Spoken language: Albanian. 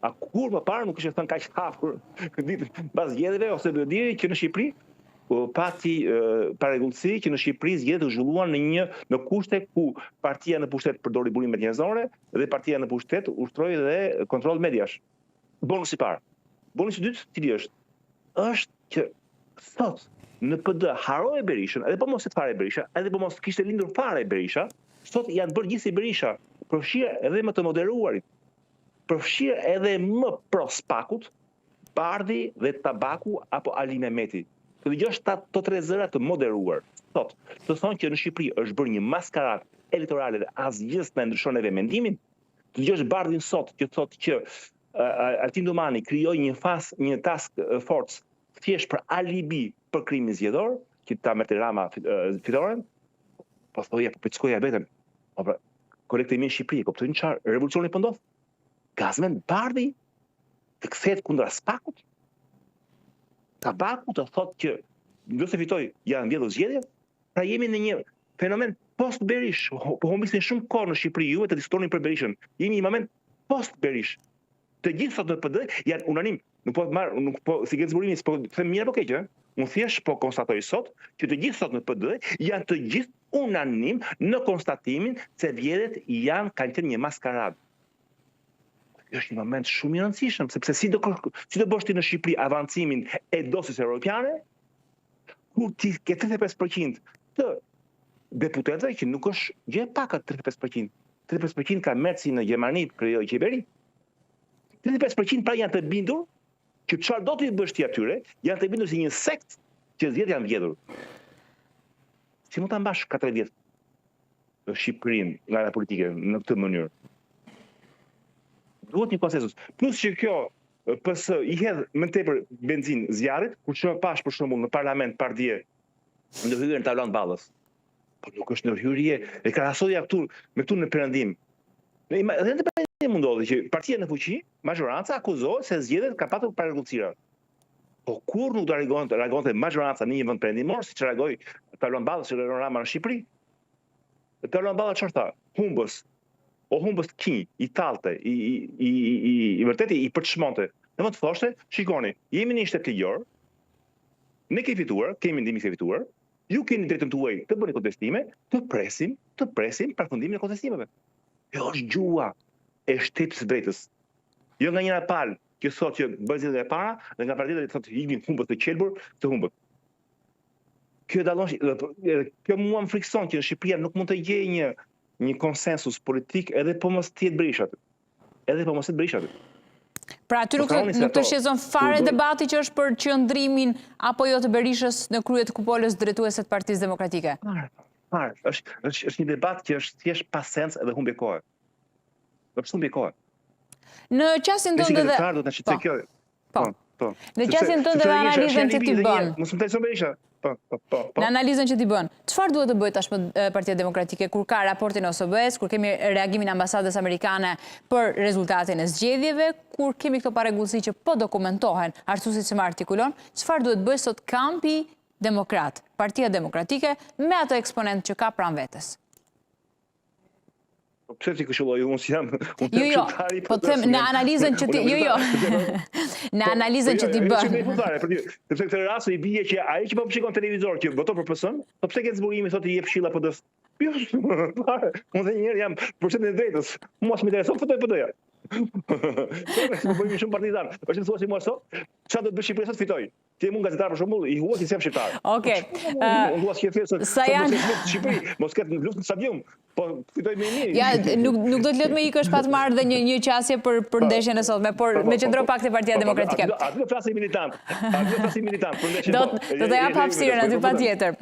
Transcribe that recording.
A kur më parë nuk kishte thënë kaq hapur pas zgjedhjeve ose do diri që në Shqipëri pati parregullsi që në Shqipëri zgjedhjet u zhvilluan në kushte ku partia në pushtet përdori burimet njerëzore dhe partia në pushtet ushtroi dhe kontroll mediash. Bonusi i parë. Bonusi i dytë cili është? Është që sot në PD haroi Berishën, edhe po mos e fare Berisha, edhe po mos kishte lindur fare Berisha, sot janë bërë gjithsesi Berisha, përfshirë edhe më të moderuarit, përfshirë edhe më prospakut, Bardhi dhe Tabaku apo Ali Mehmeti. Të dëgjosh të tre zëra të moderuar. Sot, të thonë që në Shqipëri është bërë një maskarat elektorale dhe asgjë s'na ndryshon edhe mendimin. Të dëgjosh Bardhin sot që thotë që Altin Domani krijoi një task force thjesht për alibi për krimin zgjedhor, që ta merrte Rama fitoren. Po thoja, po pickoja betën. Kolekti në Shqipëri, kuptojnë çfarë revolucioni po ndodh? Gazmen Bardhi të kthehet kundra Spakut. Tabaku të thotë që nëse fitoj janë mbledhur zgjedhjet, pra jemi në një fenomen post-Berish. Po humbisin shumë kohë në Shqipëri juve të diskutonin për Berishën. Jemi në një moment post-Berish. Të gjithë sot në PD janë unanim. Nuk po si ke zburimi, po them mirë apo keq, ë? Unë thjesht po konstatoj sot që të gjithë sot në PD janë të gjithë unanim në konstatimin se vjedhet kanë qenë një maskaradë. Është një moment shumë i rëndësishëm, sepse si do bësh ti në Shqipëri avancimin e dosjes europiane, kur ti ke 35% të deputetëve, që nuk është gjë e pakë 35%. 35% ka merë si në Gjermani krijoi qeveri. 35% pra janë të bindur që çfarë do të bësh ti atyre, janë të bindur si një sekt që zgjedhjet janë vjedhur. Si mund ta mbash 4 vjet Shqipërinë nga ana politike në këtë mënyrë? Duhet një konsensus. Plus që kjo PS i hedh më tepër benzinë zjarrit, kur çon pash për shembull në parlament pardje ndërhyrjen e Talon Ballës. Po nuk është ndërhyrje, e krahasoja këtu në Perëndim. Dhe në Perëndim ndodhi që partia në fuqi, majoranca akuzohet se zgjedhjet ka patur parregullësira. Po kur nuk do reagonte majoranca në një vend perëndimor, siç reagoi Talon Ballës që Rama në Shqipëri. Talon Balla çfarë tha? Humbës. O humbës të kinj, i talte, i vërteti i përçmonte. Në më të thoshte, shikoni, jemi në një shtet ligjor, ne kemi fituar, kemi ndihmë se fituar, ju keni drejtën tuaj të bëni kontestime, të presim përfundimin e kontestimeve. Kjo është gjua e shtetit drejtës. Jo nga njëra palë që thotë që bëjë zgjedhjet e para, dhe nga partia që thotë ikin humbët të qelbur, të humbët. Kjo mua më frikson që në Shqipëri nuk mund të gjejë një konsensus politik edhe po mos të jetë Berisha. Pra aty nuk të shqetëson fare debati që është për qëndrimin apo jo të Berishës në krye të kupolës drejtuese të Partisë Demokratike? Fare. Është një debat që është thjesht pa sens edhe humbje kohë. Është humbje kohë. Në qasjen tënde dhe Në qasjen tënde dhe analizën që ti bën. Mos më thënë Berisha. Në analizën që ti bën, çfarë duhet të bëjë tashmë Partia Demokratike kur ka raportin e OSBE-s, kur kemi reagimin e ambasadës amerikane për rezultatin e zgjedhjeve, kur kemi këto parregullsi që po dokumentohen, arsyesi që më artikulon, çfarë duhet bëjë sot kampi demokrat, Partia Demokratike me ato eksponent që ka pranë vetes? Pse ti këshilloj, unë si jam... Jo, po të them, në analizën që ti... Në analizën që ti bën. Sepse këtë rast i bie që ai që po shikon televizor që voton për PS-n, po pse ke zburimi thotë i jep këshilla PD-s? Unë dhe njëherë jam përshëndetje e drejtës. Mos më intereson fotoj PD-ja. Po bëjmë shumë partizan. Është thua si mua sot, çfarë do të bësh Shqipëria sot fitoj? Ti mund gazetar për shembull, i huaj si sem shqiptar. Okej. Unë dua të thjesht sa janë Shqipëri, mos ketë luftë në stadium. Po fitoj më mirë. Ja, nuk do të lët me ikësh pa të marrë dhe një qasje për ndeshjen e sotme, por me qendro pak te Partia Demokratike. Aty do flasim militant. Do të jap hapësirën aty patjetër.